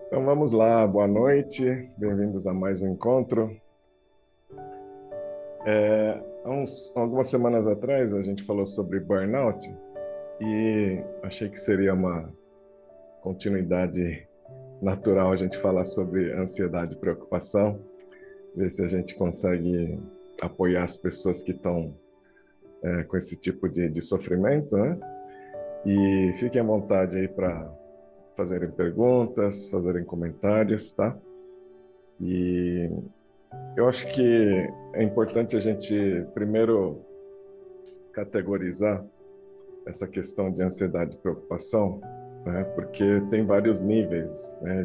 Então vamos lá, boa noite, bem-vindos a mais um encontro. Algumas semanas atrás a gente falou sobre burnout e achei que seria uma continuidade natural a gente falar sobre ansiedade e preocupação, ver se a gente consegue apoiar as pessoas que estão com esse tipo de sofrimento, né? E fiquem à vontade aí para fazerem perguntas, fazerem comentários, tá? E eu acho que é importante a gente primeiro categorizar essa questão de ansiedade e preocupação, né? Porque tem vários níveis, né,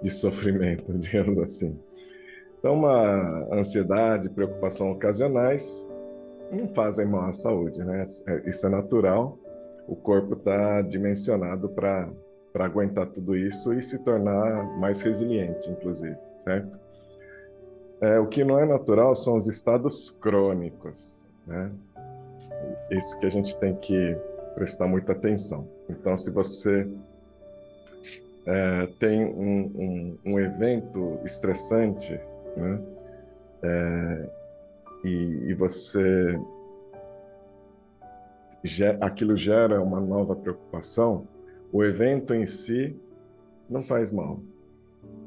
de sofrimento, digamos assim. Então, uma ansiedade e preocupação ocasionais não fazem mal à saúde, né? Isso é natural. O corpo está dimensionado para aguentar tudo isso e se tornar mais resiliente, inclusive, certo? O que não é natural são os estados crônicos, né? Isso que a gente tem que prestar muita atenção. Então, se você tem um evento estressante, né? E você aquilo gera uma nova preocupação, o evento em si não faz mal,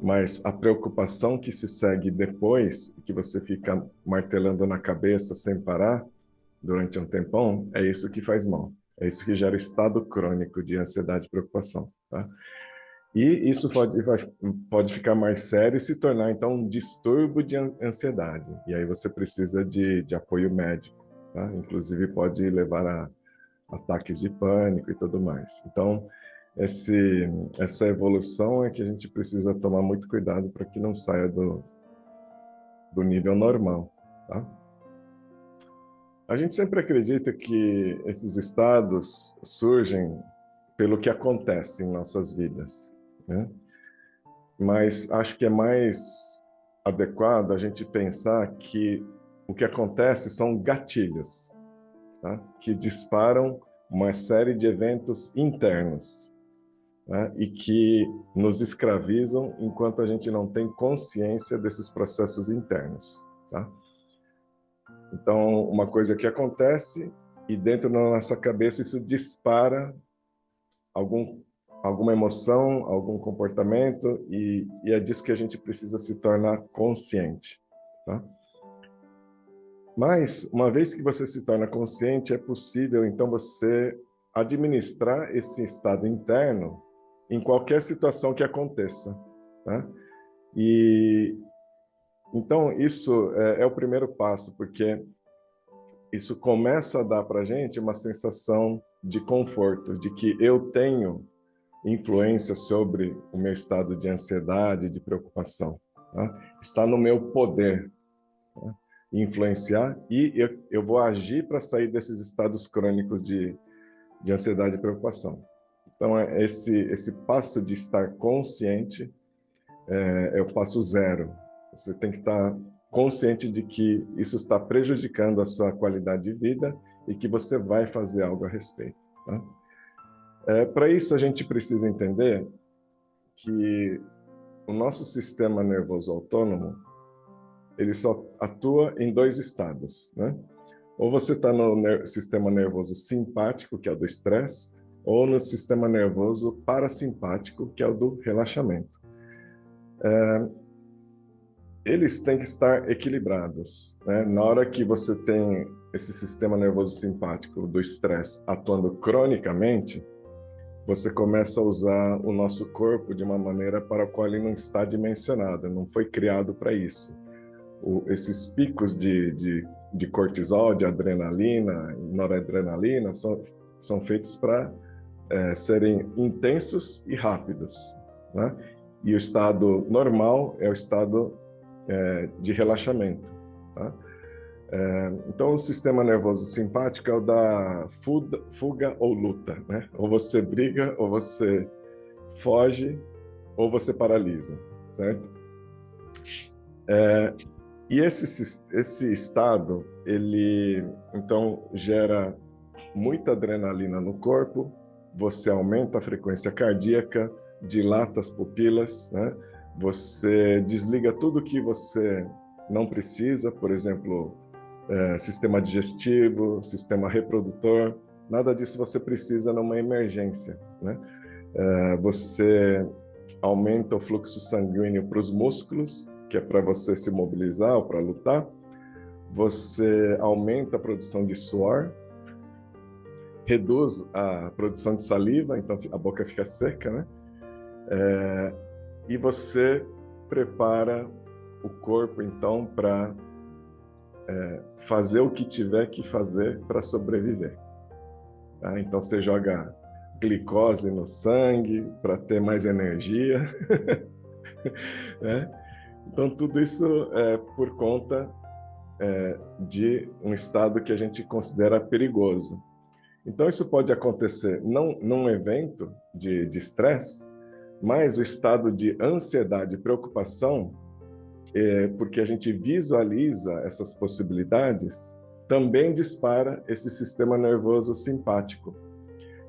mas a preocupação que se segue depois, que você fica martelando na cabeça sem parar durante um tempão, é isso que faz mal. É isso que gera estado crônico de ansiedade e preocupação, tá? E isso pode ficar mais sério e se tornar, então, um distúrbio de ansiedade. E aí você precisa de apoio médico, tá? Inclusive pode levar a ataques de pânico e tudo mais. Então, essa evolução é que a gente precisa tomar muito cuidado para que não saia do nível normal, tá? A gente sempre acredita que esses estados surgem pelo que acontece em nossas vidas, né? Mas acho que é mais adequado a gente pensar que o que acontece são gatilhos, tá? Que disparam uma série de eventos internos, né? E que nos escravizam enquanto a gente não tem consciência desses processos internos, tá? Então, uma coisa que acontece e dentro da nossa cabeça isso dispara algum, alguma emoção, algum comportamento e é disso que a gente precisa se tornar consciente, tá? Mas, uma vez que você se torna consciente, é possível, então, você administrar esse estado interno em qualquer situação que aconteça, tá? E, então, isso é o primeiro passo, porque isso começa a dar para a gente uma sensação de conforto, de que eu tenho influência sobre o meu estado de ansiedade, de preocupação, tá? Está no meu poder, tá? Influenciar e eu vou agir para sair desses estados crônicos de ansiedade e preocupação. Então, esse passo de estar consciente é o passo zero. Você tem que estar consciente de que isso está prejudicando a sua qualidade de vida e que você vai fazer algo a respeito, tá? Para isso, a gente precisa entender que o nosso sistema nervoso autônomo ele só atua em dois estados, né? Ou você está no sistema nervoso simpático, que é o do estresse, ou no sistema nervoso parasimpático, que é o do relaxamento. Eles têm que estar equilibrados, né? Na hora que você tem esse sistema nervoso simpático do estresse atuando cronicamente, você começa a usar o nosso corpo de uma maneira para a qual ele não está dimensionado, não foi criado para isso. Esses picos de cortisol, de adrenalina, noradrenalina, são feitos para serem intensos e rápidos, né? E o estado normal é o estado de relaxamento, tá? Então, o sistema nervoso simpático é o da fuga ou luta, né? Ou você briga, ou você foge, ou você paralisa, certo? E esse estado, ele, então, gera muita adrenalina no corpo, você aumenta a frequência cardíaca, dilata as pupilas, né? Você desliga tudo que você não precisa, por exemplo, sistema digestivo, sistema reprodutor, nada disso você precisa numa emergência, né? Você aumenta o fluxo sanguíneo para os músculos, que é para você se mobilizar ou para lutar. Você aumenta a produção de suor, reduz a produção de saliva, então a boca fica seca, né? E você prepara o corpo, então, para fazer o que tiver que fazer para sobreviver. Tá? Então, você joga glicose no sangue para ter mais energia. Né? Então, tudo isso é por conta de um estado que a gente considera perigoso. Então, isso pode acontecer não num evento de estresse, mas o estado de ansiedade e preocupação, porque a gente visualiza essas possibilidades, também dispara esse sistema nervoso simpático.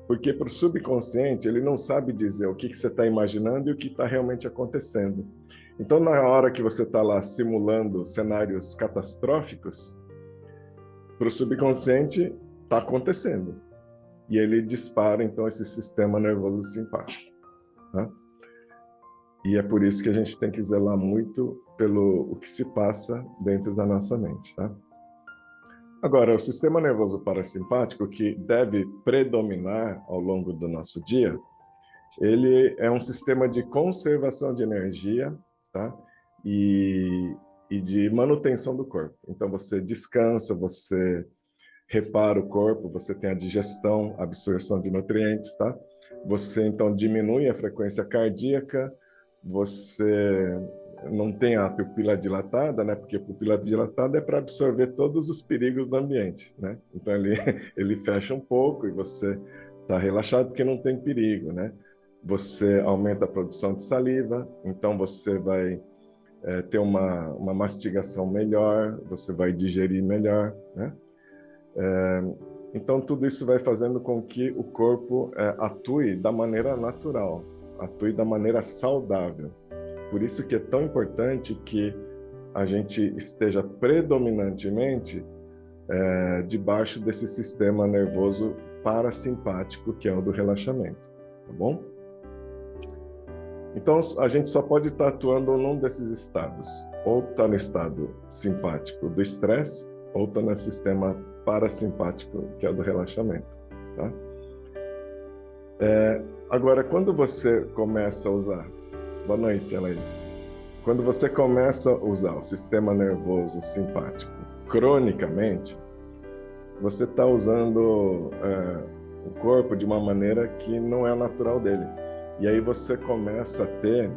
Porque para o subconsciente, ele não sabe dizer o que você está imaginando e o que está realmente acontecendo. Então, na hora que você está lá simulando cenários catastróficos, para o subconsciente está acontecendo. E ele dispara, então, esse sistema nervoso simpático. Tá? E é por isso que a gente tem que zelar muito pelo o que se passa dentro da nossa mente. Tá? Agora, o sistema nervoso parasimpático, que deve predominar ao longo do nosso dia, ele é um sistema de conservação de energia, tá? E de manutenção do corpo. Então, você descansa, você repara o corpo, você tem a digestão, a absorção de nutrientes, tá? Você, então, diminui a frequência cardíaca, você não tem a pupila dilatada, né? Porque a pupila dilatada é para absorver todos os perigos do ambiente, né? Então, ele fecha um pouco e você está relaxado porque não tem perigo, né? Você aumenta a produção de saliva, então você vai ter uma mastigação melhor, você vai digerir melhor, né? Então, tudo isso vai fazendo com que o corpo atue da maneira natural, atue da maneira saudável. Por isso que é tão importante que a gente esteja predominantemente debaixo desse sistema nervoso parasimpático, que é o do relaxamento, tá bom? Então, a gente só pode estar atuando num desses estados. Ou está no estado simpático do estresse, ou está no sistema parasimpático, que é o do relaxamento. Tá? Agora, quando você começa a usar... Boa noite, Anaís. Quando você começa a usar o sistema nervoso simpático cronicamente, você está usando o corpo de uma maneira que não é natural dele. E aí você começa a ter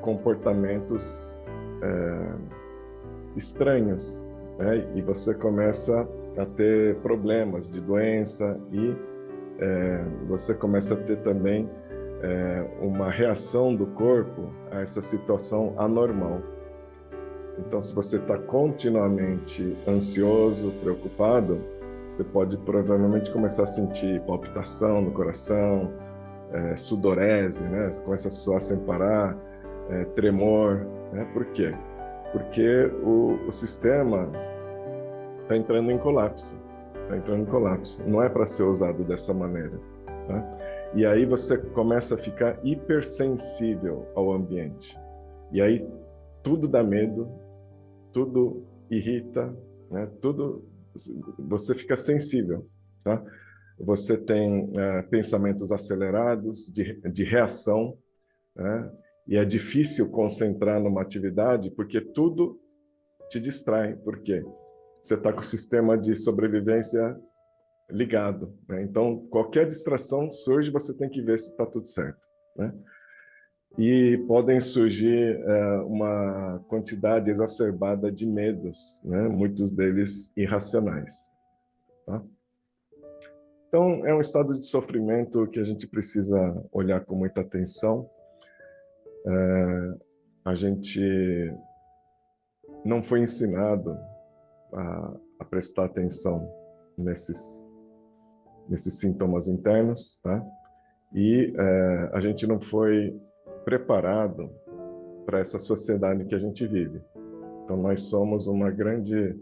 comportamentos estranhos, né? E você começa a ter problemas de doença e você começa a ter também uma reação do corpo a essa situação anormal. Então, se você está continuamente ansioso, preocupado, você pode provavelmente começar a sentir palpitação no coração, sudorese, né? Você começa a suar sem parar, tremor, né? Por quê? Porque o sistema está entrando em colapso. Não é para ser usado dessa maneira. Tá? E aí você começa a ficar hipersensível ao ambiente. E aí tudo dá medo, tudo irrita, né? Tudo, você fica sensível, tá? Você tem pensamentos acelerados de reação, né? E é difícil concentrar numa atividade porque tudo te distrai. Por quê? Você está com o sistema de sobrevivência ligado, né? Então, qualquer distração surge, você tem que ver se está tudo certo, né? E podem surgir uma quantidade exacerbada de medos, né? Muitos deles irracionais. Tá? Então, é um estado de sofrimento que a gente precisa olhar com muita atenção. A gente não foi ensinado a prestar atenção nesses sintomas internos, tá? E a gente não foi preparado para essa sociedade que a gente vive. Então, nós somos um grande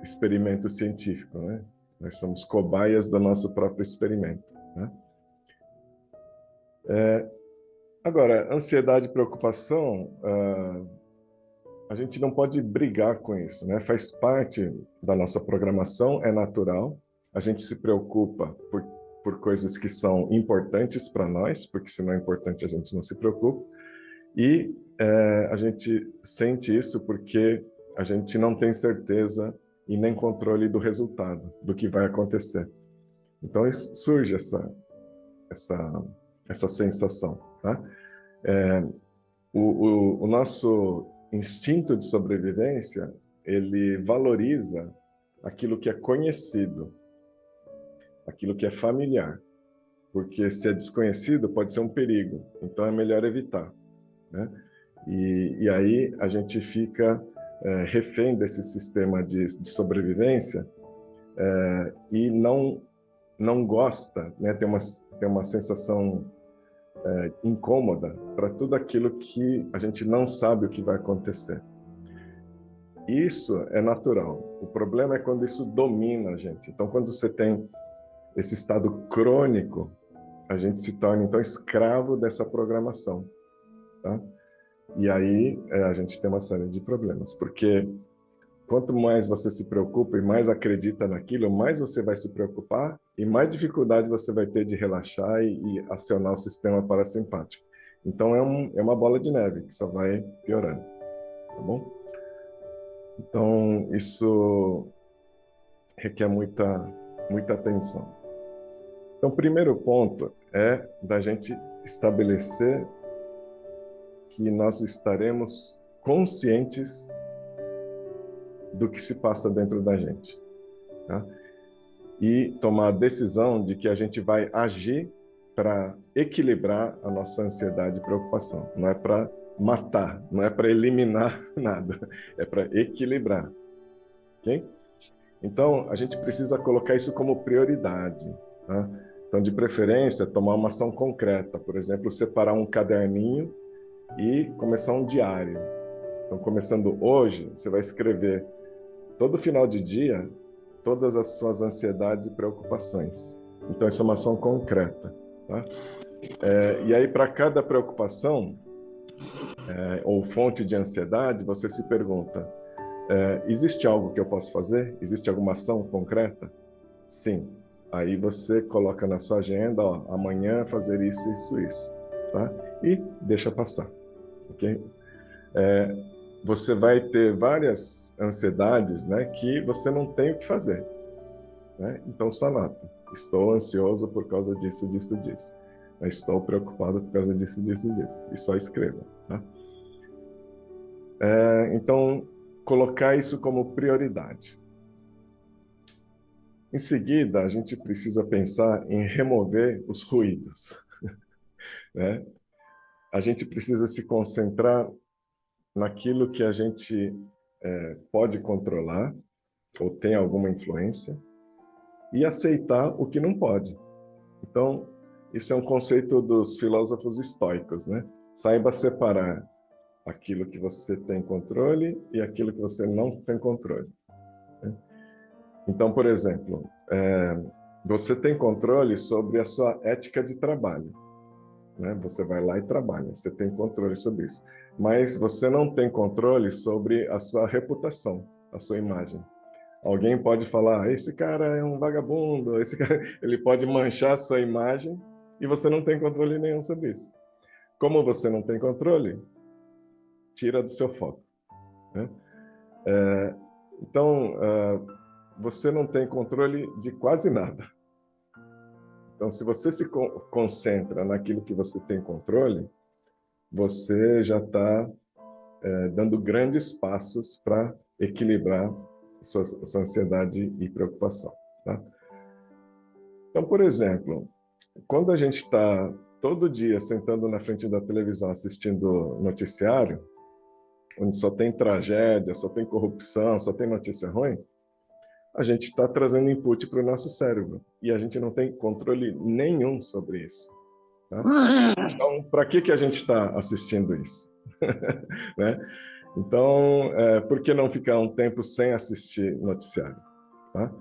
experimento científico, né? Nós somos cobaias do nosso próprio experimento, né? Agora, ansiedade e preocupação, a gente não pode brigar com isso, né? Faz parte da nossa programação, é natural. A gente se preocupa por coisas que são importantes para nós, porque se não é importante a gente não se preocupa. E a gente sente isso porque a gente não tem certeza e nem controle do resultado, do que vai acontecer. Então surge essa sensação, tá? O nosso instinto de sobrevivência, ele valoriza aquilo que é conhecido, aquilo que é familiar, porque se é desconhecido pode ser um perigo, então é melhor evitar, né? E aí a gente fica refém desse sistema de sobrevivência e não gosta, né? Tem uma sensação incômoda para tudo aquilo que a gente não sabe o que vai acontecer. Isso é natural. O problema é quando isso domina a gente. Então, quando você tem esse estado crônico, a gente se torna, então, escravo dessa programação, tá? E aí a gente tem uma série de problemas, porque quanto mais você se preocupa e mais acredita naquilo, mais você vai se preocupar e mais dificuldade você vai ter de relaxar e acionar o sistema parasimpático. Então é uma bola de neve que só vai piorando, tá bom? Então isso requer muita atenção. Então, o primeiro ponto é da gente estabelecer que nós estaremos conscientes do que se passa dentro da gente, tá? E tomar a decisão de que a gente vai agir para equilibrar a nossa ansiedade e preocupação. Não é para matar, não é para eliminar nada, é para equilibrar, ok? Então, a gente precisa colocar isso como prioridade, tá? Então, de preferência, tomar uma ação concreta, por exemplo, separar um caderninho e começar um diário. Então, começando hoje, você vai escrever todo final de dia todas as suas ansiedades e preocupações. Então, isso é uma ação concreta, tá? E aí, para cada preocupação ou fonte de ansiedade, você se pergunta, existe algo que eu posso fazer? Existe alguma ação concreta? Sim. Aí você coloca na sua agenda, ó, amanhã fazer isso, isso, isso, tá? E deixa passar, ok? Você vai ter várias ansiedades, né, que você não tem o que fazer, né? Então só anota. Estou ansioso por causa disso, disso, disso. Estou preocupado por causa disso, disso, disso. E só escreva, tá? Então, colocar isso como prioridade. Em seguida, a gente precisa pensar em remover os ruídos, né? A gente precisa se concentrar naquilo que a gente pode controlar ou tem alguma influência e aceitar o que não pode. Então, isso é um conceito dos filósofos estoicos, né? Saiba separar aquilo que você tem controle e aquilo que você não tem controle, né? Então, por exemplo, você tem controle sobre a sua ética de trabalho, né? Você vai lá e trabalha, você tem controle sobre isso. Mas você não tem controle sobre a sua reputação, a sua imagem. Alguém pode falar, esse cara é um vagabundo, esse cara... ele pode manchar a sua imagem e você não tem controle nenhum sobre isso. Como você não tem controle, tira do seu foco, né? Então, você não tem controle de quase nada. Então, se você se concentra naquilo que você tem controle, você já está dando grandes passos para equilibrar sua ansiedade e preocupação, tá? Então, por exemplo, quando a gente está todo dia sentando na frente da televisão assistindo noticiário, onde só tem tragédia, só tem corrupção, só tem notícia ruim, a gente está trazendo input para o nosso cérebro e a gente não tem controle nenhum sobre isso. Tá? Então, para que a gente está assistindo isso? Né? Então, por que não ficar um tempo sem assistir noticiário? Tá?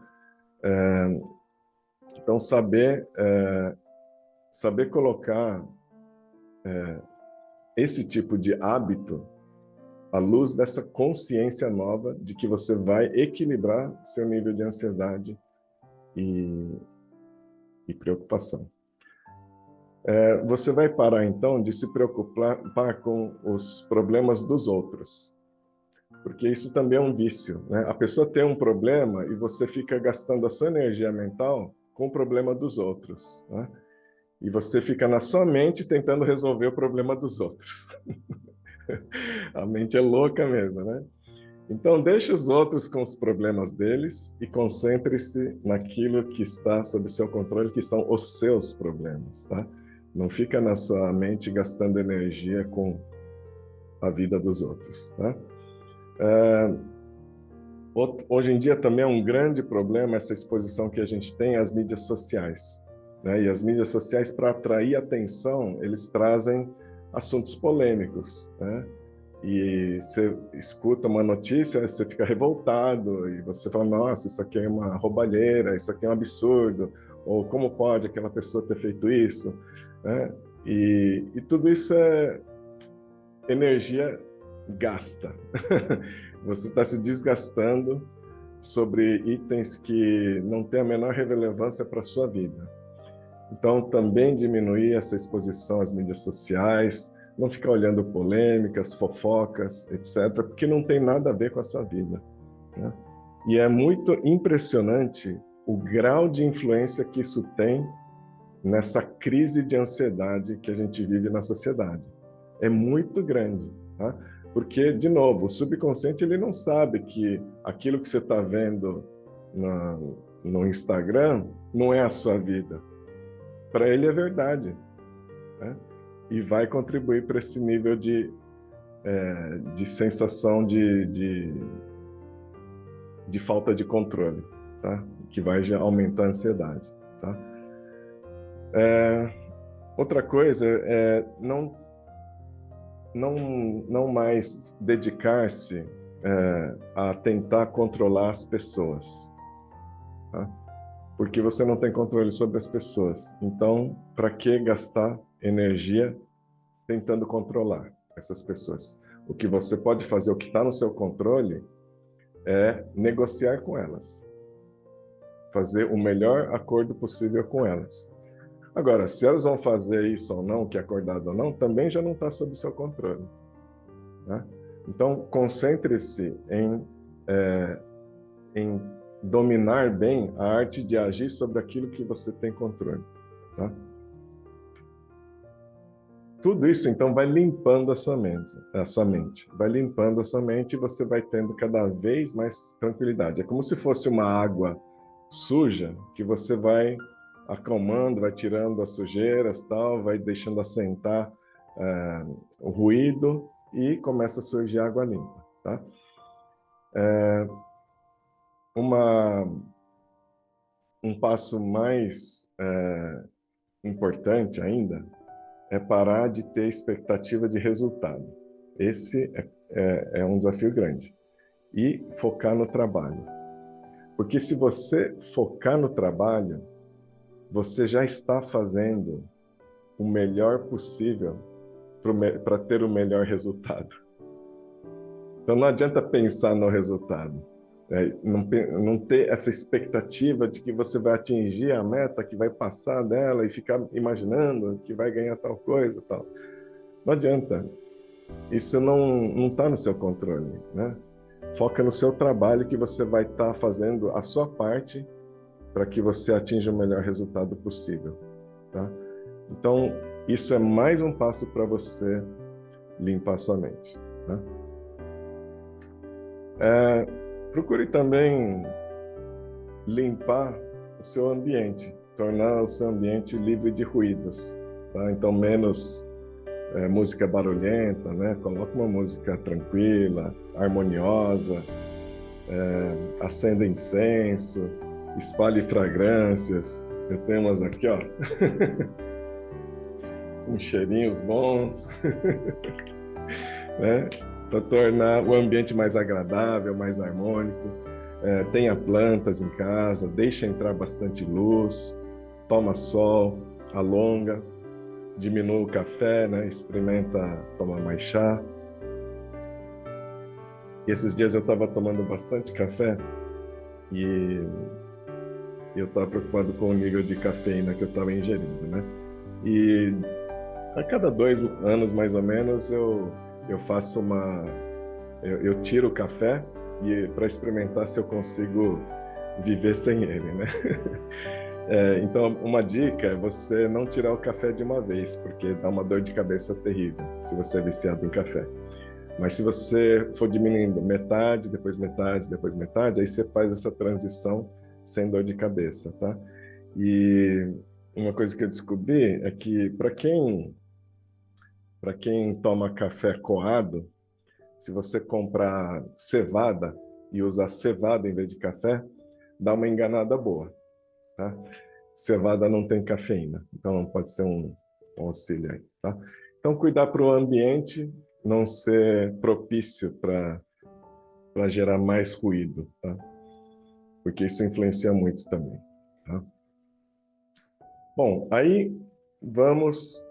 Então, saber colocar esse tipo de hábito à luz dessa consciência nova de que você vai equilibrar seu nível de ansiedade e preocupação. Você vai parar, então, de se preocupar com os problemas dos outros, porque isso também é um vício, né? A pessoa tem um problema e você fica gastando a sua energia mental com o problema dos outros, né? E você fica na sua mente tentando resolver o problema dos outros. A mente é louca mesmo, né? Então, deixe os outros com os problemas deles e concentre-se naquilo que está sob seu controle, que são os seus problemas, tá? Não fica na sua mente gastando energia com a vida dos outros, tá? Hoje em dia também é um grande problema essa exposição que a gente tem às mídias sociais, né? E as mídias sociais, para atrair atenção, eles trazem assuntos polêmicos, né? E você escuta uma notícia, você fica revoltado e você fala, nossa, isso aqui é uma roubalheira, isso aqui é um absurdo, ou como pode aquela pessoa ter feito isso, né? E tudo isso é energia gasta. Você está se desgastando sobre itens que não têm a menor relevância para a sua vida. Então, também diminuir essa exposição às mídias sociais, não ficar olhando polêmicas, fofocas, etc., porque não tem nada a ver com a sua vida, né? E é muito impressionante o grau de influência que isso tem nessa crise de ansiedade que a gente vive na sociedade. É muito grande, tá? Porque, de novo, o subconsciente ele não sabe que aquilo que você está vendo no Instagram não é a sua vida. Para ele é verdade, né? E vai contribuir para esse nível de sensação de falta de controle, tá? Que vai já aumentar a ansiedade, tá? Outra coisa é não mais dedicar-se a tentar controlar as pessoas, tá? Porque você não tem controle sobre as pessoas. Então, para que gastar energia tentando controlar essas pessoas? O que você pode fazer, o que está no seu controle, é negociar com elas. Fazer o melhor acordo possível com elas. Agora, se elas vão fazer isso ou não, que é acordado ou não, também já não está sob seu controle, né? Então, concentre-se em dominar bem a arte de agir sobre aquilo que você tem controle, tá? Tudo isso, então, vai limpando a sua mente. Vai limpando a sua mente e você vai tendo cada vez mais tranquilidade. É como se fosse uma água suja que você vai acalmando, vai tirando as sujeiras, tal, vai deixando assentar o ruído e começa a surgir água limpa, tá? Um passo mais importante ainda é parar de ter expectativa de resultado. Esse é um desafio grande. E focar no trabalho. Porque se você focar no trabalho, você já está fazendo o melhor possível para ter o melhor resultado. Então não adianta pensar no resultado. Não ter essa expectativa de que você vai atingir a meta, que vai passar dela e ficar imaginando que vai ganhar tal coisa, tal. Não adianta. Isso não está no seu controle, né? Foca no seu trabalho, que você vai estar fazendo a sua parte para que você atinja o melhor resultado possível, tá? Então, isso é mais um passo para você limpar sua mente, tá? Procure também limpar o seu ambiente, tornar o seu ambiente livre de ruídos, tá? Então, menos música barulhenta, né? Coloque uma música tranquila, harmoniosa, acenda incenso, espalhe fragrâncias. Eu tenho umas aqui, ó, com cheirinhos bons, né? Para tornar o ambiente mais agradável, mais harmônico. Tenha plantas em casa, deixa entrar bastante luz, toma sol, alonga, diminua o café, né? Experimenta tomar mais chá. E esses dias eu estava tomando bastante café e eu estava preocupado com o nível de cafeína que eu estava ingerindo, né? E a cada 2 anos, mais ou menos, eu faço eu tiro o café para experimentar se eu consigo viver sem ele, né? Então, uma dica é você não tirar o café de uma vez, porque dá uma dor de cabeça terrível se você é viciado em café. Mas se você for diminuindo metade, depois metade, depois metade, aí você faz essa transição sem dor de cabeça, tá? E uma coisa que eu descobri é que para quem toma café coado, se você comprar cevada e usar cevada em vez de café, dá uma enganada boa, tá? Cevada não tem cafeína, então pode ser um auxílio aí, tá? Então, cuidar para o ambiente não ser propício para gerar mais ruído, tá? Porque isso influencia muito também, tá? Bom, aí vamos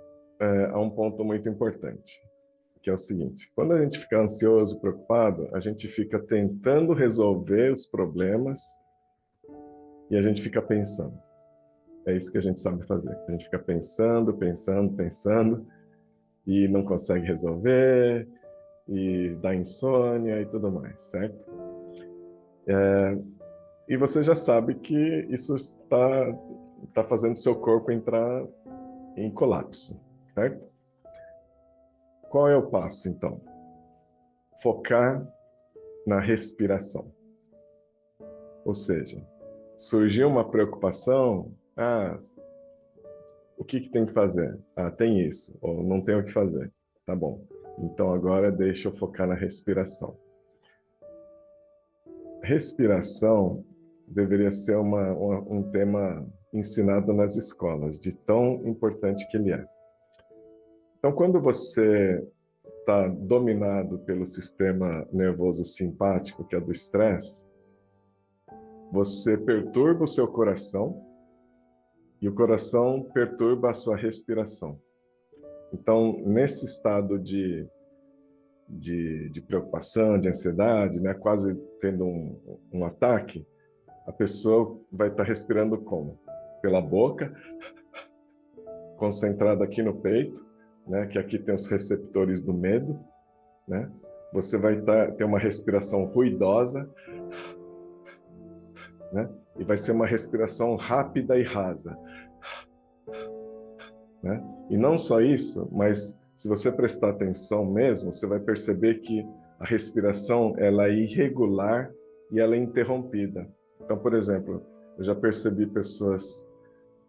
a um ponto muito importante, que é o seguinte: quando a gente fica ansioso, preocupado, a gente fica tentando resolver os problemas e a gente fica pensando. É isso que a gente sabe fazer. A gente fica pensando, pensando, pensando e não consegue resolver e dá insônia e tudo mais, certo? E você já sabe que isso está fazendo seu corpo entrar em colapso, certo? Qual é o passo, então? Focar na respiração. Ou seja, surgiu uma preocupação, o que tem que fazer? Tem isso, ou não tem o que fazer. Tá bom. Então agora deixa eu focar na respiração. Respiração deveria ser um tema ensinado nas escolas, de tão importante que ele é. Então, quando você está dominado pelo sistema nervoso simpático, que é do estresse, você perturba o seu coração e o coração perturba a sua respiração. Então, nesse estado de preocupação, de ansiedade, né, quase tendo um ataque, a pessoa vai estar respirando como? Pela boca, concentrada aqui no peito, né, que aqui tem os receptores do medo, né? Você vai ter uma respiração ruidosa, né? E vai ser uma respiração rápida e rasa, né? E não só isso, mas se você prestar atenção mesmo, você vai perceber que a respiração ela é irregular e ela é interrompida. Então, por exemplo, eu já percebi pessoas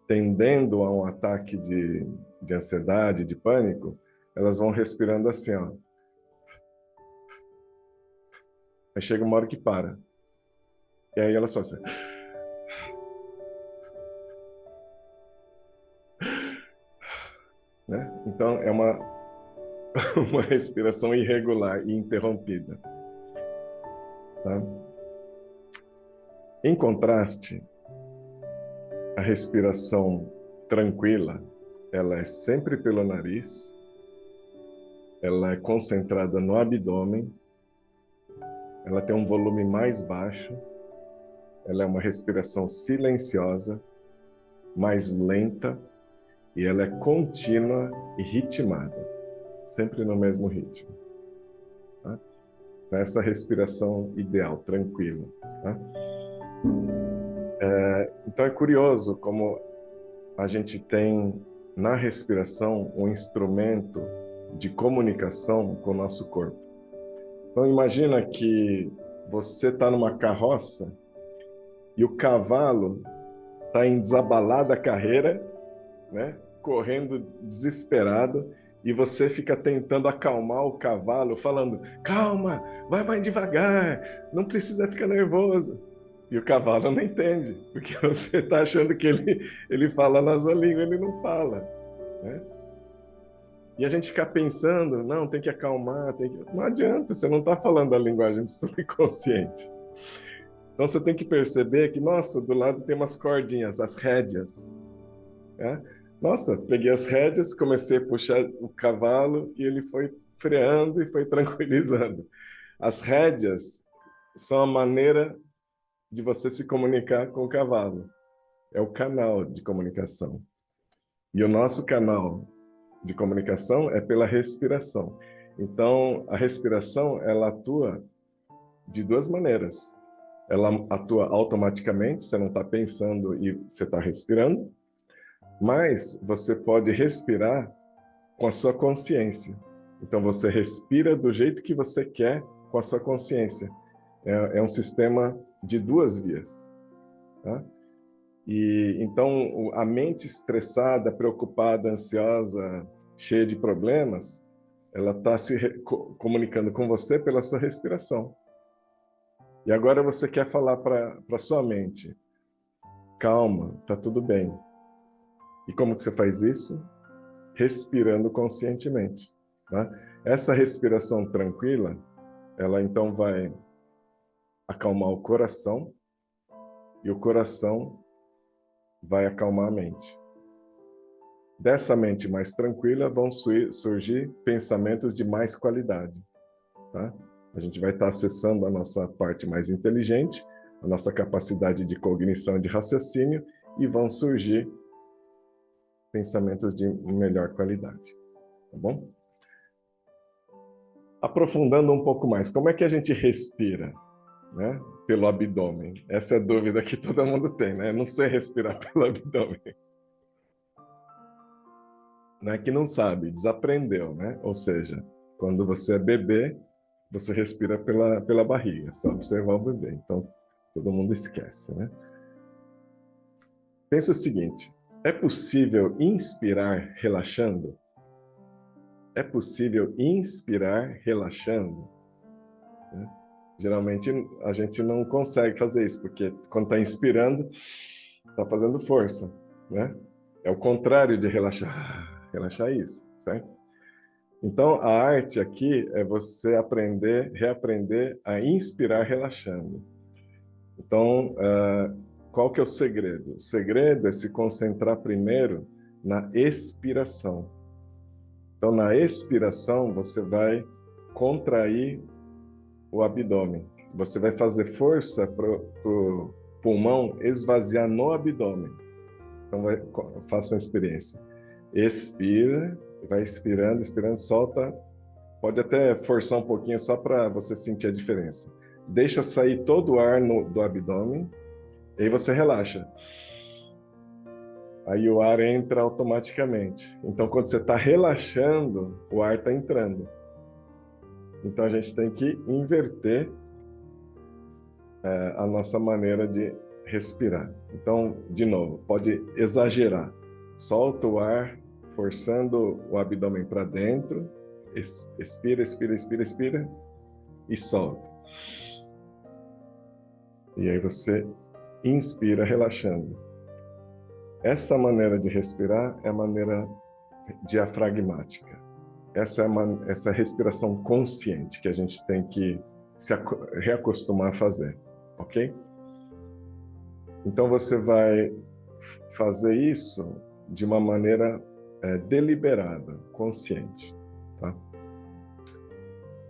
tendendo a um ataque de ansiedade, de pânico, elas vão respirando assim, ó. Aí chega uma hora que para. E aí elas fazem assim. Né? Então, é uma respiração irregular e interrompida. Tá? Em contraste, a respiração tranquila, ela é sempre pelo nariz, ela é concentrada no abdômen, ela tem um volume mais baixo, ela é uma respiração silenciosa, mais lenta, e ela é contínua e ritmada, sempre no mesmo ritmo. Tá? Essa respiração ideal, tranquila. Tá? Então é curioso como a gente tem na respiração um instrumento de comunicação com o nosso corpo. Então imagina que você está numa carroça e o cavalo está em desabalada carreira, né? Correndo desesperado, e você fica tentando acalmar o cavalo, falando: calma, vai mais devagar, não precisa ficar nervoso. E o cavalo não entende, porque você está achando que ele fala na sua língua, ele não fala, né? E a gente fica pensando: não, tem que acalmar, tem que... Não adianta, você não está falando a linguagem do subconsciente. Então você tem que perceber que, nossa, do lado tem umas cordinhas, as rédeas, né? Nossa, peguei as rédeas, comecei a puxar o cavalo e ele foi freando e foi tranquilizando. As rédeas são a maneira de você se comunicar com o cavalo. É o canal de comunicação. E o nosso canal de comunicação é pela respiração. Então, a respiração, ela atua de duas maneiras. Ela atua automaticamente, você não está pensando e você está respirando, mas você pode respirar com a sua consciência. Então, você respira do jeito que você quer com a sua consciência. É um sistema de duas vias, tá? E então a mente estressada, preocupada, ansiosa, cheia de problemas, ela está se comunicando com você pela sua respiração. E agora você quer falar para sua mente: calma, tá tudo bem. E como que você faz isso? Respirando conscientemente, tá? Essa respiração tranquila, ela então vai acalmar o coração, e o coração vai acalmar a mente. Dessa mente mais tranquila vão surgir pensamentos de mais qualidade, tá? A gente vai estar acessando a nossa parte mais inteligente, a nossa capacidade de cognição e de raciocínio, e vão surgir pensamentos de melhor qualidade, tá bom? Aprofundando um pouco mais, como é que a gente respira, né? Pelo abdômen. Essa é a dúvida que todo mundo tem, né? Eu não sei respirar pelo abdômen. Não é que não sabe, desaprendeu, né? Ou seja, quando você é bebê, você respira pela barriga, só observar o bebê. Então, todo mundo esquece, né? Pensa o seguinte: é possível inspirar relaxando? É possível inspirar relaxando? Né? Geralmente a gente não consegue fazer isso, porque quando está inspirando, está fazendo força, né? É o contrário de relaxar. Relaxar é isso, certo? Então, a arte aqui é você reaprender a inspirar relaxando. Então, qual que é o segredo? O segredo é se concentrar primeiro na expiração. Então, na expiração, você vai contrair o abdômen. Você vai fazer força para o pulmão esvaziar no abdômen. Então, faça uma experiência. Expira, vai expirando, expirando, solta. Pode até forçar um pouquinho só para você sentir a diferença. Deixa sair todo o ar do abdômen, e aí você relaxa. Aí o ar entra automaticamente. Então, quando você está relaxando, o ar está entrando. Então, a gente tem que inverter a nossa maneira de respirar. Então, de novo, pode exagerar. Solta o ar, forçando o abdômen para dentro. Expira, expira, expira, expira e solta. E aí você inspira relaxando. Essa maneira de respirar é a maneira diafragmática. Essa é a respiração consciente que a gente tem que se reacostumar a fazer, ok? Então você vai fazer isso de uma maneira deliberada, consciente, tá?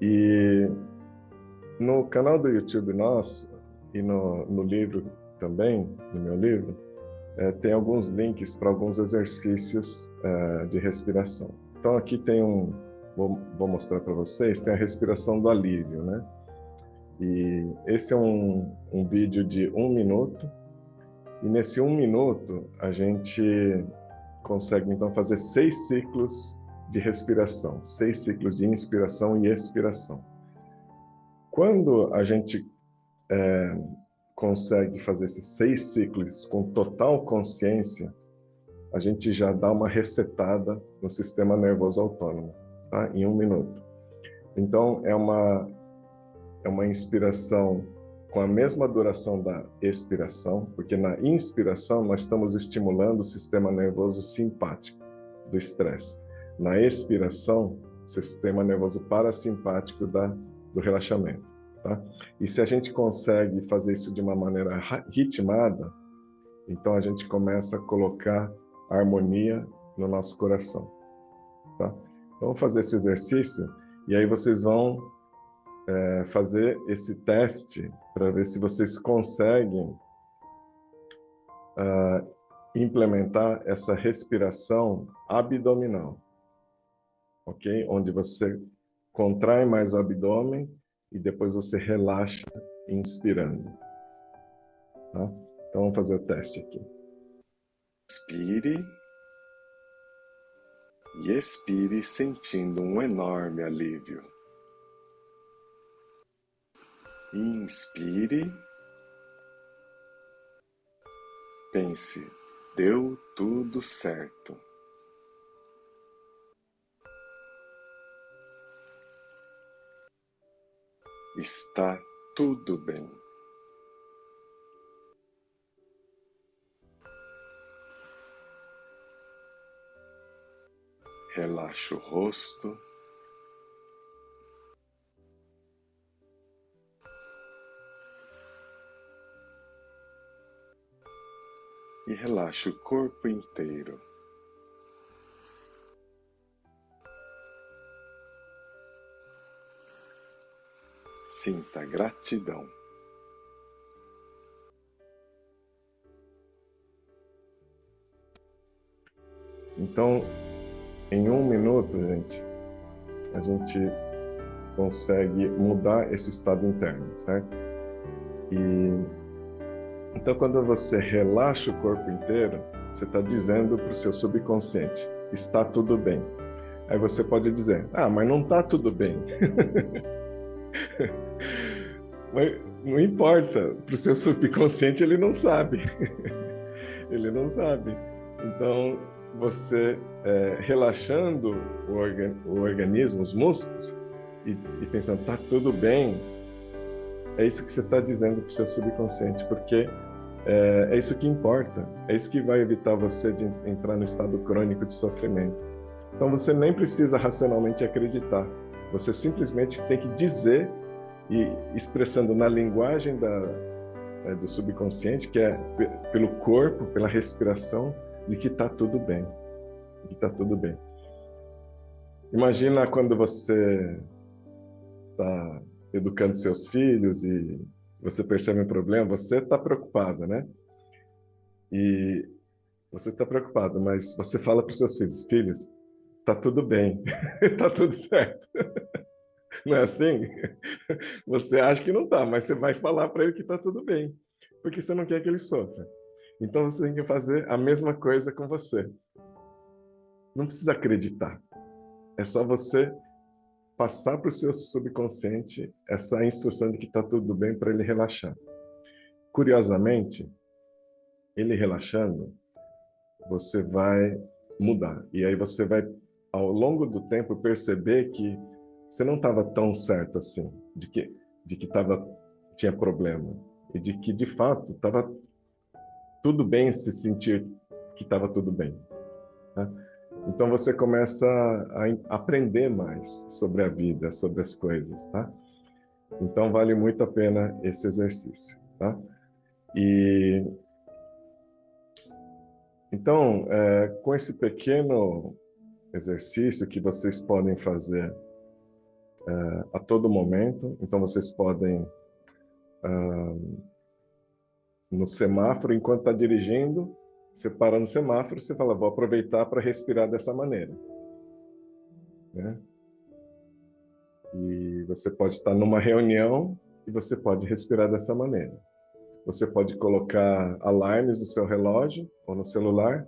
E no canal do YouTube nosso e no livro também, no meu livro, tem alguns links para alguns exercícios de respiração. Então aqui tem vou mostrar para vocês, tem a respiração do alívio, né? E esse é um vídeo de 1 minuto, e nesse 1 minuto a gente consegue então fazer 6 ciclos de respiração, 6 ciclos de inspiração e expiração. Quando a gente consegue fazer esses 6 ciclos com total consciência, a gente já dá uma resetada no sistema nervoso autônomo, tá? Em 1 minuto. Então, é uma inspiração com a mesma duração da expiração, porque na inspiração nós estamos estimulando o sistema nervoso simpático do estresse. Na expiração, o sistema nervoso parasimpático do relaxamento. Tá? E se a gente consegue fazer isso de uma maneira ritmada, então a gente começa a colocar harmonia no nosso coração. Tá? Então, vamos fazer esse exercício e aí vocês vão fazer esse teste para ver se vocês conseguem implementar essa respiração abdominal, ok? Onde você contrai mais o abdômen e depois você relaxa inspirando. Tá? Então vamos fazer o teste aqui. Inspire e expire sentindo um enorme alívio. Inspire. Pense, deu tudo certo. Está tudo bem. Relaxa o rosto. E relaxa o corpo inteiro. Sinta gratidão. Então, em 1 minuto, a gente consegue mudar esse estado interno, certo? Então, quando você relaxa o corpo inteiro, você está dizendo para o seu subconsciente, está tudo bem. Aí você pode dizer, mas não está tudo bem. Mas não importa, para o seu subconsciente ele não sabe. Ele não sabe. Então, você relaxando o organismo, os músculos, e pensando, está tudo bem, é isso que você está dizendo para o seu subconsciente, porque é isso que importa, é isso que vai evitar você de entrar no estado crônico de sofrimento. Então você nem precisa racionalmente acreditar, você simplesmente tem que dizer, e expressando na linguagem do subconsciente, que é pelo corpo, pela respiração, de que está tudo bem, de que está tudo bem. Imagina quando você está educando seus filhos e você percebe um problema, você está preocupado, né? E você está preocupado, mas você fala para os seus filhos, está tudo bem, está tudo certo. Não é assim? Você acha que não está, mas você vai falar para ele que está tudo bem, porque você não quer que ele sofra. Então você tem que fazer a mesma coisa com você. Não precisa acreditar. É só você passar para o seu subconsciente essa instrução de que está tudo bem para ele relaxar. Curiosamente, ele relaxando, você vai mudar. E aí você vai, ao longo do tempo, perceber que você não estava tão certo assim, de que tinha problema. E de que, de fato, estava tudo bem se sentir que estava tudo bem. Tá? Então você começa a aprender mais sobre a vida, sobre as coisas, tá? Então vale muito a pena esse exercício, tá? E então, com esse pequeno exercício que vocês podem fazer a todo momento, então vocês podem no semáforo, enquanto está dirigindo, você para no semáforo, você fala, vou aproveitar para respirar dessa maneira. Né? E você pode estar numa reunião e você pode respirar dessa maneira. Você pode colocar alarmes no seu relógio ou no celular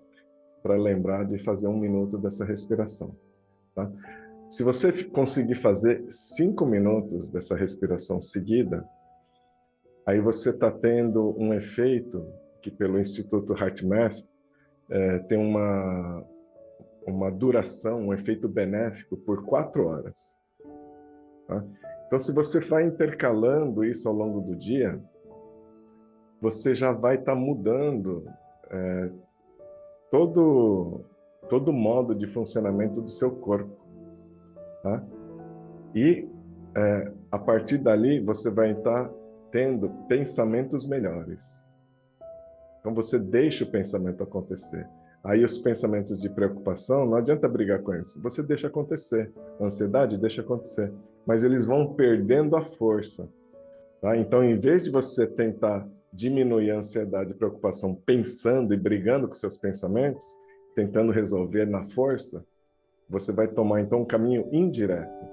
para lembrar de fazer 1 minuto dessa respiração. Tá? Se você conseguir fazer 5 minutos dessa respiração seguida, aí você está tendo um efeito que pelo Instituto HeartMath tem uma duração, um efeito benéfico por 4 horas. Tá? Então, se você vai intercalando isso ao longo do dia, você já vai estar mudando todo o modo de funcionamento do seu corpo. Tá? E, a partir dali, você vai estar tendo pensamentos melhores. Então, você deixa o pensamento acontecer. Aí, os pensamentos de preocupação, não adianta brigar com isso. Você deixa acontecer. A ansiedade, deixa acontecer. Mas eles vão perdendo a força. Tá? Então, em vez de você tentar diminuir a ansiedade e preocupação pensando e brigando com seus pensamentos, tentando resolver na força, você vai tomar, então, um caminho indireto.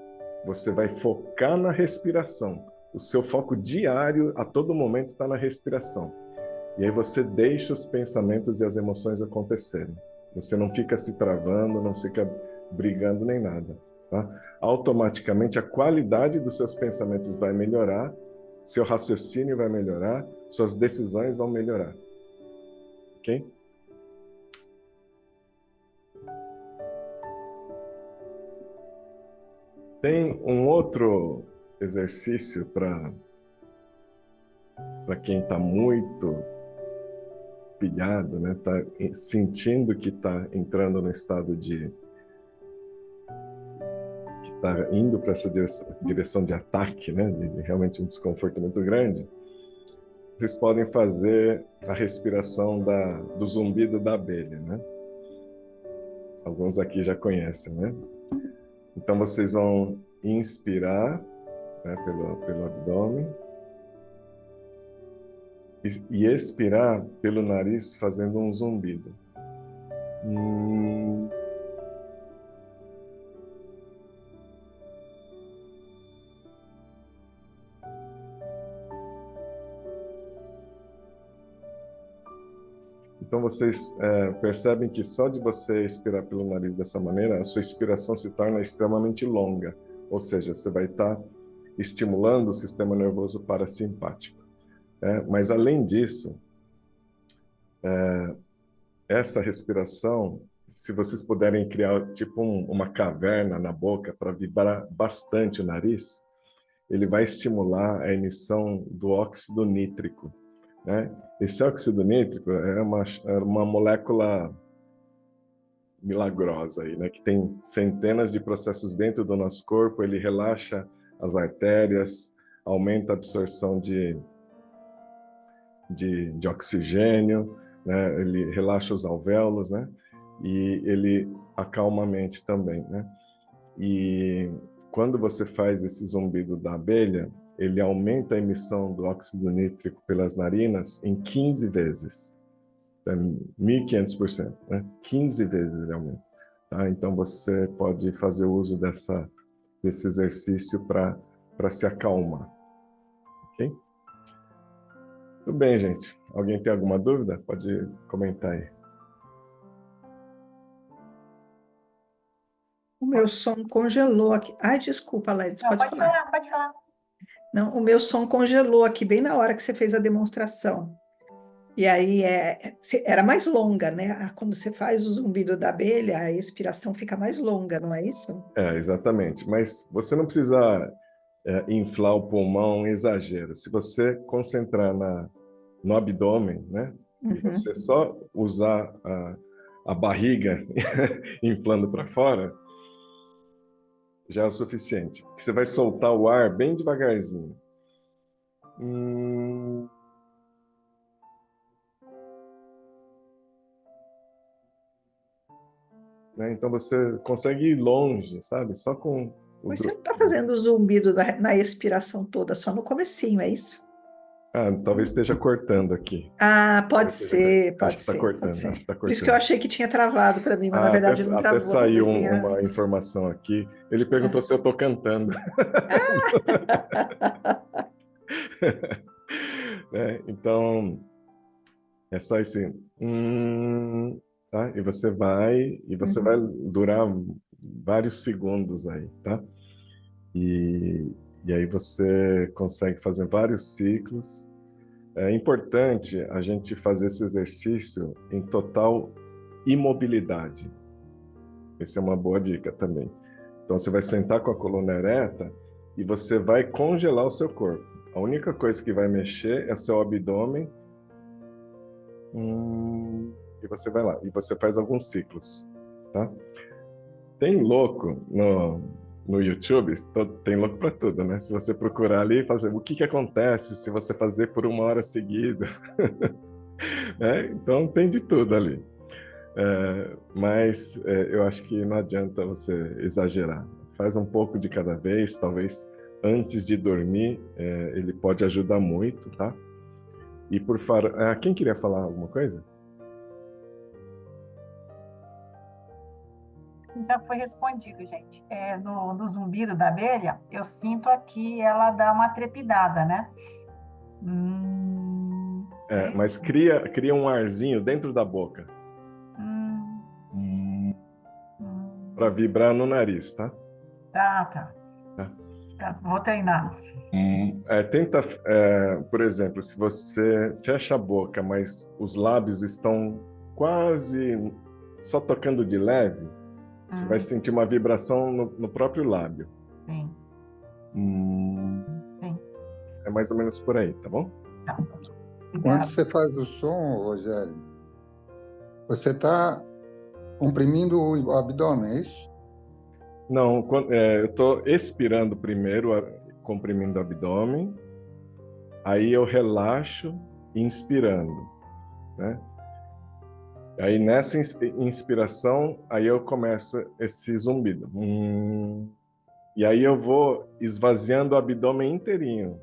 Você vai focar na respiração. O seu foco diário, a todo momento, está na respiração. E aí você deixa os pensamentos e as emoções acontecerem. Você não fica se travando, não fica brigando nem nada. Tá? Automaticamente, a qualidade dos seus pensamentos vai melhorar, seu raciocínio vai melhorar, suas decisões vão melhorar. Ok? Tem um outro exercício para quem está muito pilhado, né? Tá sentindo que está entrando no estado de que está indo para essa direção de ataque, né? De realmente um desconforto muito grande. Vocês podem fazer a respiração do zumbido da abelha, né? Alguns aqui já conhecem, né? Então vocês vão inspirar, né, pelo abdômen e expirar pelo nariz fazendo um zumbido. Então vocês percebem que só de você expirar pelo nariz dessa maneira, a sua expiração se torna extremamente longa, ou seja, você vai estar estimulando o sistema nervoso parasimpático. Mas além disso, essa respiração, se vocês puderem criar tipo uma caverna na boca para vibrar bastante o nariz, ele vai estimular a emissão do óxido nítrico, né? Esse óxido nítrico é uma molécula milagrosa aí, né? Que tem centenas de processos dentro do nosso corpo. Ele relaxa as artérias, aumenta a absorção de oxigênio, né? Ele relaxa os alvéolos, né? E ele acalma a mente também, né? E quando você faz esse zumbido da abelha, ele aumenta a emissão do óxido nítrico pelas narinas em 15 vezes. 1.500%, né? 15 vezes ele aumenta. Tá? Então você pode fazer uso desse exercício para se acalmar. Ok? Tudo bem, gente. Alguém tem alguma dúvida? Pode comentar aí. O meu som congelou aqui. Ai, desculpa, Ledes, Não, pode pode falar. falar, pode falar. Não, o meu som congelou aqui bem na hora que você fez a demonstração. E aí era mais longa, né? Quando você faz o zumbido da abelha, a expiração fica mais longa, não é isso? Exatamente. Mas você não precisa inflar o pulmão em exagero. Se você concentrar no abdômen, né? E você Uhum. só usar a barriga inflando para fora, já é o suficiente. Você vai soltar o ar bem devagarzinho. Né? Então você consegue ir longe, sabe? Só com o Mas você não está fazendo o zumbido na expiração toda, só no comecinho, é isso? talvez esteja cortando aqui. Ah, pode Talvez esteja ser, Acho pode que está ser, pode cortando, acho que ser. está Por isso que eu cortando. achei que tinha travado para mim, mas na Até, verdade não até travou, saiu talvez tenha. uma informação aqui. Ele perguntou Ah. se eu estou cantando. Então, é só esse. Tá? E você vai Uhum. durar vários segundos aí, tá? E aí você consegue fazer vários ciclos. É importante a gente fazer esse exercício em total imobilidade. Essa é uma boa dica também. Então, você vai sentar com a coluna ereta e você vai congelar o seu corpo. A única coisa que vai mexer é o seu abdômen. E você vai lá. E você faz alguns ciclos, tá? Tem louco no YouTube, tem louco para tudo, né? Se você procurar ali e fazer o que acontece se você fazer por 1 hora seguida. Né? Então, tem de tudo ali. Mas eu acho que não adianta você exagerar. Faz um pouco de cada vez, talvez antes de dormir, ele pode ajudar muito, tá? E quem queria falar alguma coisa? Já foi respondido, gente. No zumbido da abelha, eu sinto aqui ela dá uma trepidada, né? Mas cria um arzinho dentro da boca. Para vibrar no nariz, tá? Tá. Vou treinar. Tenta, por exemplo, se você fecha a boca, mas os lábios estão quase só tocando de leve, você vai sentir uma vibração no próprio lábio. Sim. Sim. É mais ou menos por aí, tá bom? Tá. Quando você faz o som, Rogério, você está comprimindo o abdômen, é isso? Não, eu estou expirando primeiro, comprimindo o abdômen, aí eu relaxo, inspirando, né? Aí nessa inspiração, aí eu começo esse zumbido. E aí eu vou esvaziando o abdômen inteirinho,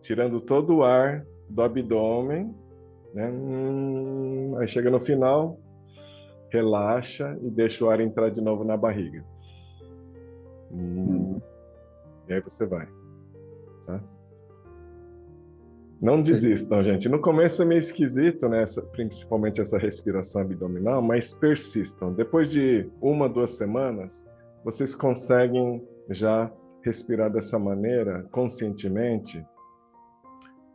tirando todo o ar do abdômen, né? Aí chega no final, relaxa e deixa o ar entrar de novo na barriga. E aí você vai, tá? Não desistam, gente. No começo é meio esquisito, né? Principalmente essa respiração abdominal, mas persistam. Depois de 1, 2 semanas, vocês conseguem já respirar dessa maneira, conscientemente,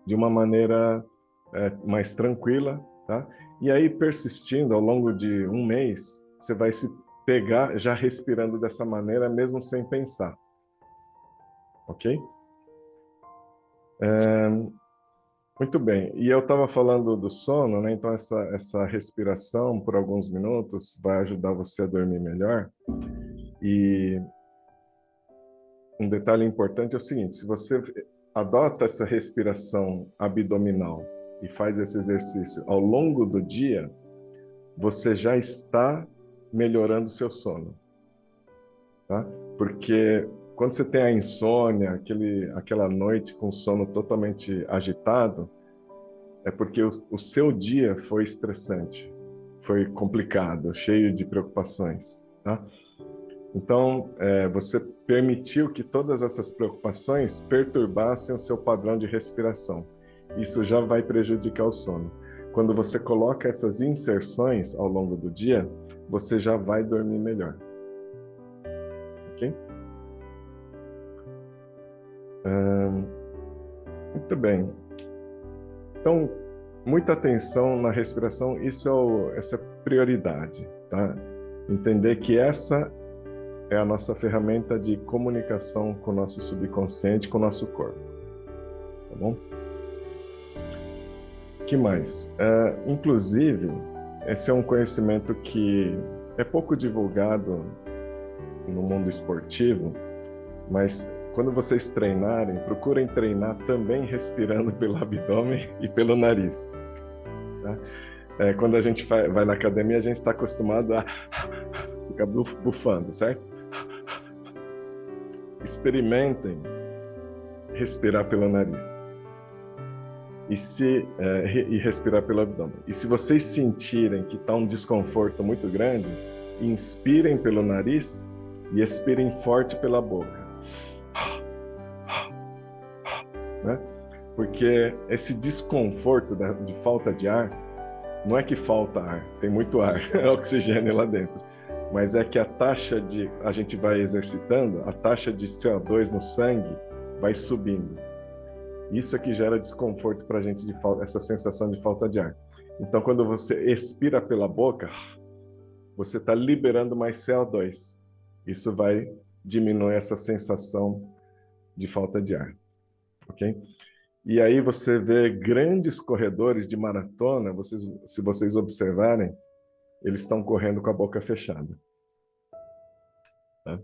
de uma maneira mais tranquila, tá? E aí, persistindo ao longo de 1 mês, você vai se pegar já respirando dessa maneira, mesmo sem pensar. Ok? Muito bem. E eu estava falando do sono, né? Então essa respiração por alguns minutos vai ajudar você a dormir melhor. E um detalhe importante é o seguinte: se você adota essa respiração abdominal e faz esse exercício ao longo do dia, você já está melhorando o seu sono, tá? Porque quando você tem a insônia, aquela noite com sono totalmente agitado, é porque o seu dia foi estressante, foi complicado, cheio de preocupações, tá? Então, você permitiu que todas essas preocupações perturbassem o seu padrão de respiração. Isso já vai prejudicar o sono. Quando você coloca essas inserções ao longo do dia, você já vai dormir melhor. Ok? Muito bem. Então, muita atenção na respiração, essa é prioridade, tá? Entender que essa é a nossa ferramenta de comunicação com o nosso subconsciente, com o nosso corpo. Tá bom? O que mais? Inclusive, esse é um conhecimento que é pouco divulgado no mundo esportivo, mas quando vocês treinarem, procurem treinar também respirando pelo abdômen e pelo nariz. Tá? Quando a gente vai na academia, a gente está acostumado a ficar bufando, certo? Experimentem respirar pelo nariz e respirar pelo abdômen. E se vocês sentirem que está um desconforto muito grande, inspirem pelo nariz e expirem forte pela boca. Né? Porque esse desconforto de falta de ar, não é que falta ar, tem muito ar, oxigênio lá dentro, mas é que a gente vai exercitando, a taxa de CO2 no sangue vai subindo. Isso é que gera desconforto para a gente, essa sensação de falta de ar. Então, quando você expira pela boca, você está liberando mais CO2. Isso vai diminuir essa sensação de falta de ar, ok? E aí você vê grandes corredores de maratona, se vocês observarem, eles estão correndo com a boca fechada. Tá?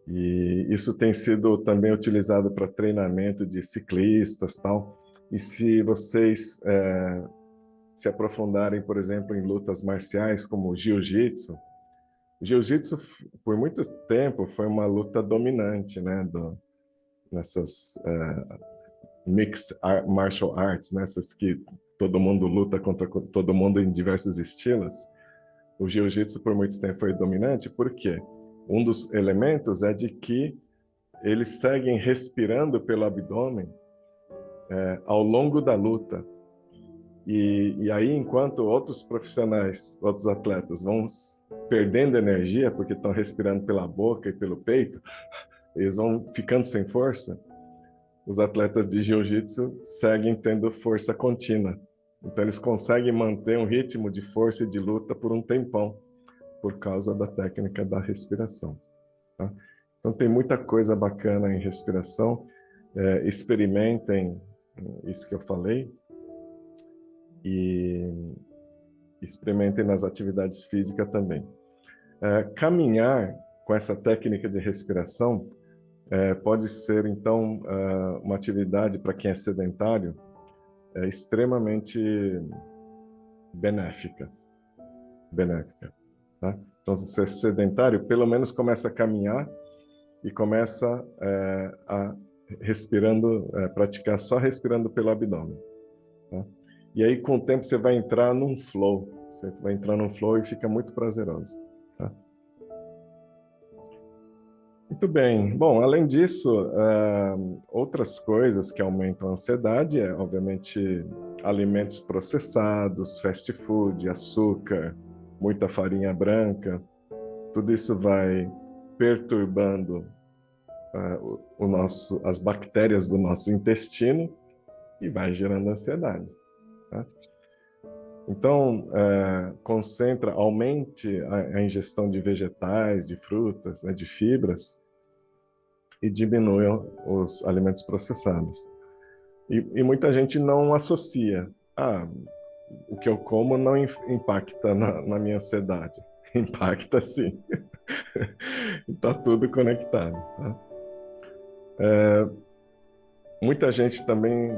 E isso tem sido também utilizado para treinamento de ciclistas, tal. E se vocês se aprofundarem, por exemplo, em lutas marciais como o jiu-jitsu, por muito tempo, foi uma luta dominante, né, nessas mixed martial arts, nessas que todo mundo luta contra todo mundo em diversos estilos. O jiu-jitsu, por muito tempo, foi dominante, por quê? Um dos elementos é de que eles seguem respirando pelo abdômen ao longo da luta. E aí, enquanto outros profissionais, outros atletas vão perdendo energia, porque estão respirando pela boca e pelo peito, eles vão ficando sem força, os atletas de jiu-jitsu seguem tendo força contínua. Então, eles conseguem manter um ritmo de força e de luta por um tempão, por causa da técnica da respiração. Tá? Então, tem muita coisa bacana em respiração. Experimentem isso que eu falei, e experimentem nas atividades físicas também. Caminhar com essa técnica de respiração pode ser, então, uma atividade para quem é sedentário extremamente benéfica. Tá? Então, se você é sedentário, pelo menos começa a caminhar e começa a praticar só respirando pelo abdômen. Tá? E aí, com o tempo, você vai entrar num flow. Você vai entrar num flow e fica muito prazeroso. Tá? Muito bem. Bom, além disso, outras coisas que aumentam a ansiedade obviamente, alimentos processados, fast food, açúcar, muita farinha branca. Tudo isso vai perturbando as bactérias do nosso intestino e vai gerando ansiedade. Tá? Então, aumente a ingestão de vegetais, de frutas, né, de fibras, e diminua os alimentos processados. E muita gente não associa. O que eu como não impacta na minha ansiedade. Impacta sim. Está tudo conectado. Tá? Muita gente também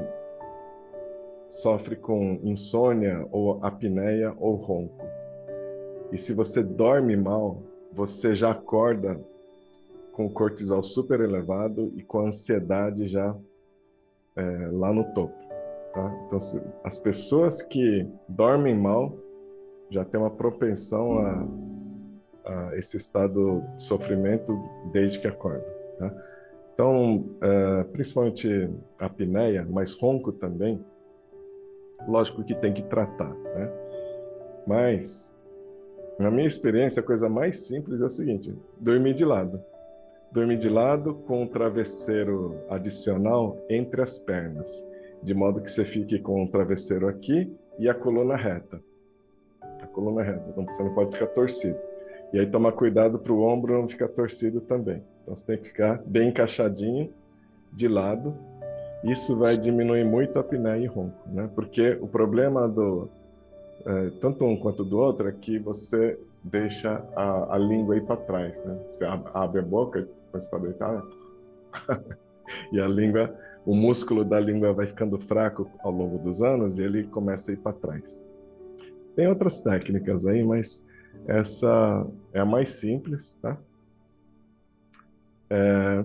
sofre com insônia, ou apneia, ou ronco. E se você dorme mal, você já acorda com o cortisol super elevado e com a ansiedade já lá no topo. Tá? Então, as pessoas que dormem mal já têm uma propensão a esse estado de sofrimento desde que acordam. Tá? Então, principalmente a apneia, mas ronco também, lógico que tem que tratar, né? Mas, na minha experiência, a coisa mais simples é o seguinte: dormir de lado. Dormir de lado com um travesseiro adicional entre as pernas, de modo que você fique com o travesseiro aqui e a coluna reta. A coluna reta, então você não pode ficar torcido. E aí tomar cuidado para o ombro não ficar torcido também. Então você tem que ficar bem encaixadinho, de lado. Isso vai diminuir muito a apneia e ronco, né? Porque o problema tanto um quanto do outro é que você deixa a língua ir para trás, né? Você abre a boca quando você está deitado e a língua, o músculo da língua vai ficando fraco ao longo dos anos e ele começa a ir para trás. Tem outras técnicas aí, mas essa é a mais simples, tá?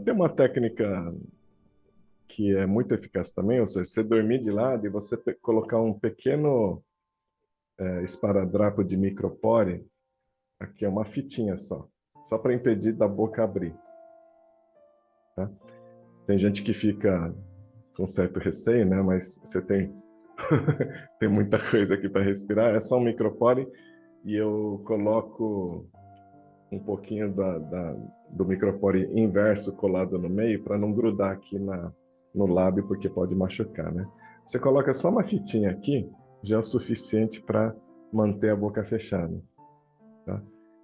Tem uma técnica que é muito eficaz também, ou seja, você dormir de lado e você colocar um pequeno esparadrapo de micropore, aqui é uma fitinha só para impedir da boca abrir. Tá? Tem gente que fica com certo receio, né? Mas você tem muita coisa aqui para respirar, é só um micropore e eu coloco um pouquinho do micropore inverso colado no meio para não grudar aqui no lábio, porque pode machucar, né? Você coloca só uma fitinha aqui, já é o suficiente para manter a boca fechada. tá?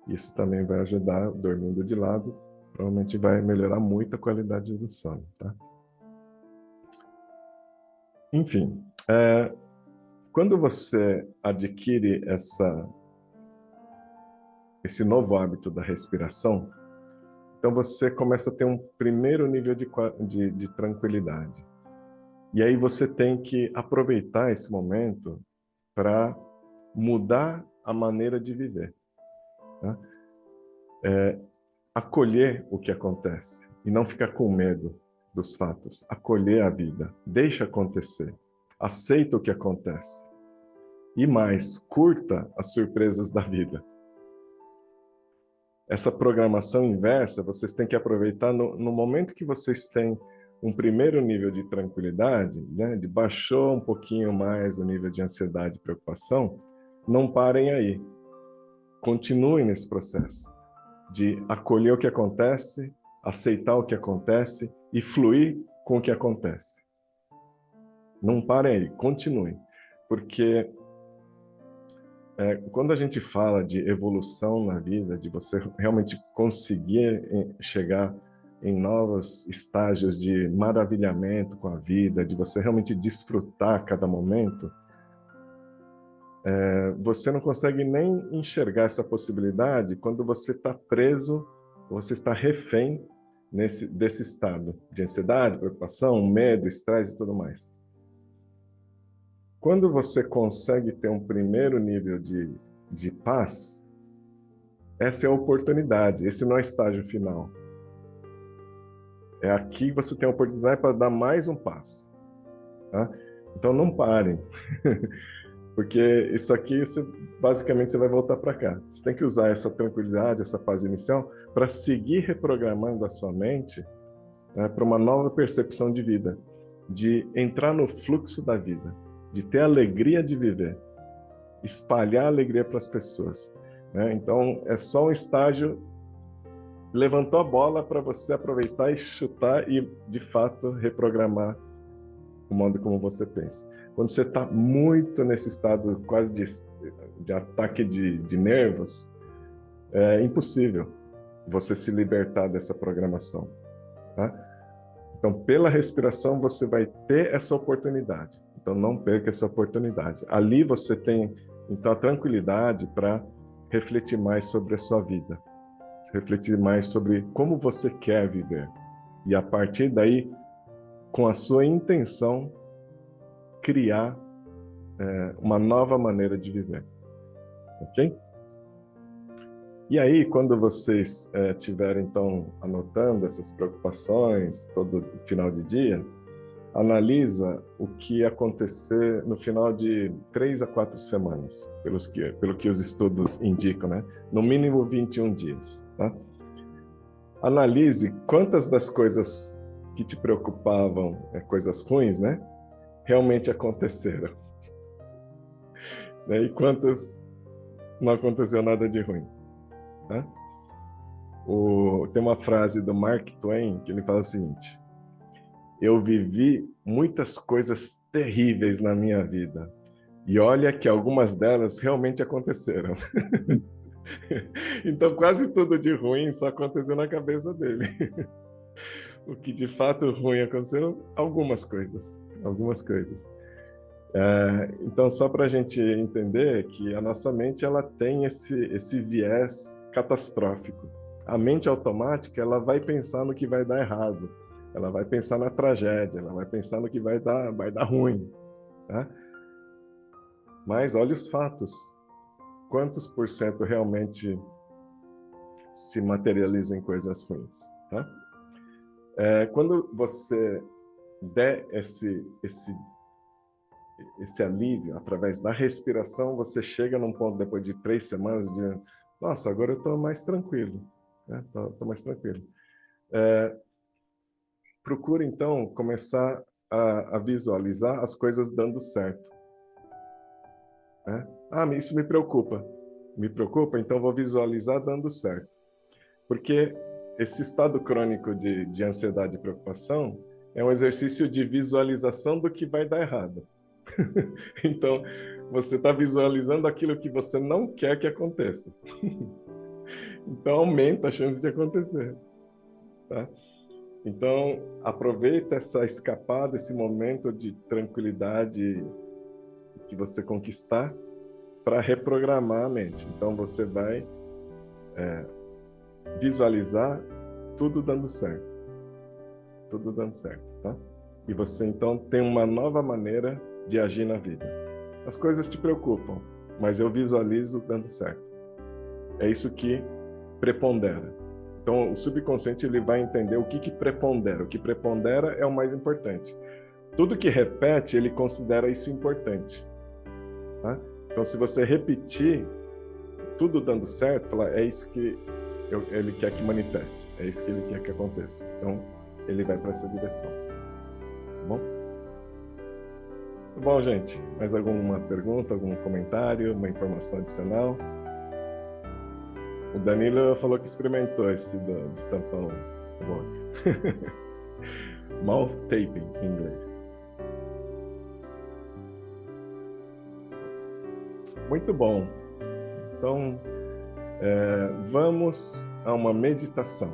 Isso também vai ajudar, dormindo de lado, provavelmente vai melhorar muito a qualidade do sono, tá? Enfim, quando você adquire esse novo hábito da respiração, então você começa a ter um primeiro nível de tranquilidade. E aí você tem que aproveitar esse momento para mudar a maneira de viver, tá? Acolher o que acontece e não ficar com medo dos fatos. Acolher a vida, deixa acontecer, aceita o que acontece. E mais, curta as surpresas da vida. Essa programação inversa, vocês têm que aproveitar no momento que vocês têm um primeiro nível de tranquilidade, né, de baixou um pouquinho mais o nível de ansiedade e preocupação, não parem aí. Continuem nesse processo de acolher o que acontece, aceitar o que acontece e fluir com o que acontece. Não parem aí, continuem. Porque quando a gente fala de evolução na vida, de você realmente conseguir chegar em novos estágios de maravilhamento com a vida, de você realmente desfrutar cada momento, você não consegue nem enxergar essa possibilidade quando você está preso, você está refém desse estado de ansiedade, preocupação, medo, estresse e tudo mais. Quando você consegue ter um primeiro nível de paz, essa é a oportunidade, esse não é o estágio final. É aqui que você tem a oportunidade para dar mais um passo, tá? Então não parem, porque isso aqui, basicamente, você vai voltar para cá. Você tem que usar essa tranquilidade, essa paz inicial, para seguir reprogramando a sua mente, né, para uma nova percepção de vida, de entrar no fluxo da vida, de ter a alegria de viver, espalhar a alegria para as pessoas, né? Então, é só um estágio, levantou a bola para você aproveitar e chutar e, de fato, reprogramar o modo como você pensa. Quando você está muito nesse estado quase de ataque de nervos, é impossível você se libertar dessa programação, tá? Então, pela respiração, você vai ter essa oportunidade. Então, não perca essa oportunidade. Ali você tem, então, a tranquilidade para refletir mais sobre a sua vida. Refletir mais sobre como você quer viver. E, a partir daí, com a sua intenção, criar uma nova maneira de viver. Ok? E aí, quando vocês estiverem, então, anotando essas preocupações todo final de dia, analisa o que acontecer no final de 3 a 4 semanas, pelo que os estudos indicam, né? No mínimo 21 dias, tá? Analise quantas das coisas que te preocupavam, coisas ruins, né? Realmente aconteceram. E quantas não aconteceu nada de ruim, tá? Tem uma frase do Mark Twain que ele fala o seguinte: eu vivi muitas coisas terríveis na minha vida, e olha que algumas delas realmente aconteceram. Então, quase tudo de ruim só aconteceu na cabeça dele. O que de fato ruim aconteceu, algumas coisas. Então, só para a gente entender que a nossa mente ela tem esse viés catastrófico. A mente automática ela vai pensar no que vai dar errado, ela vai pensar na tragédia, ela vai pensar no que vai dar ruim, tá? Mas olha os fatos. Quantos por cento realmente se materializam em coisas ruins, tá? Quando você der esse alívio através da respiração, você chega num ponto depois de 3 semanas de, nossa, agora eu estou mais tranquilo, né? Tô mais tranquilo. Procure então começar a visualizar as coisas dando certo, né? Isso me preocupa. Me preocupa, então vou visualizar dando certo. Porque esse estado crônico de ansiedade e preocupação é um exercício de visualização do que vai dar errado. Então, você está visualizando aquilo que você não quer que aconteça. Então, aumenta a chance de acontecer. Tá? Então, aproveita essa escapada, esse momento de tranquilidade que você conquistar para reprogramar a mente. Então, você vai visualizar tudo dando certo. Tudo dando certo, tá? E você, então, tem uma nova maneira de agir na vida. As coisas te preocupam, mas eu visualizo dando certo. É isso que prepondera. Então, o subconsciente ele vai entender o que prepondera. O que prepondera é o mais importante. Tudo que repete, ele considera isso importante. Tá? Então, se você repetir, tudo dando certo, falar, é isso que ele quer que manifeste, é isso que ele quer que aconteça. Então, ele vai para essa direção. Tá bom? Tá bom, gente? Mais alguma pergunta, algum comentário, uma informação adicional? O Danilo falou que experimentou esse de tampão na boca. Mouth taping, em inglês. Muito bom. Então, vamos a uma meditação.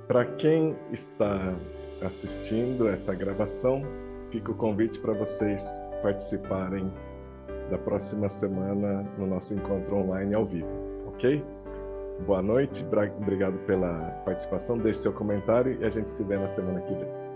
Para quem está assistindo essa gravação, fica o convite para vocês participarem da próxima semana no nosso encontro online ao vivo, ok? Boa noite, obrigado pela participação, deixe seu comentário e a gente se vê na semana que vem.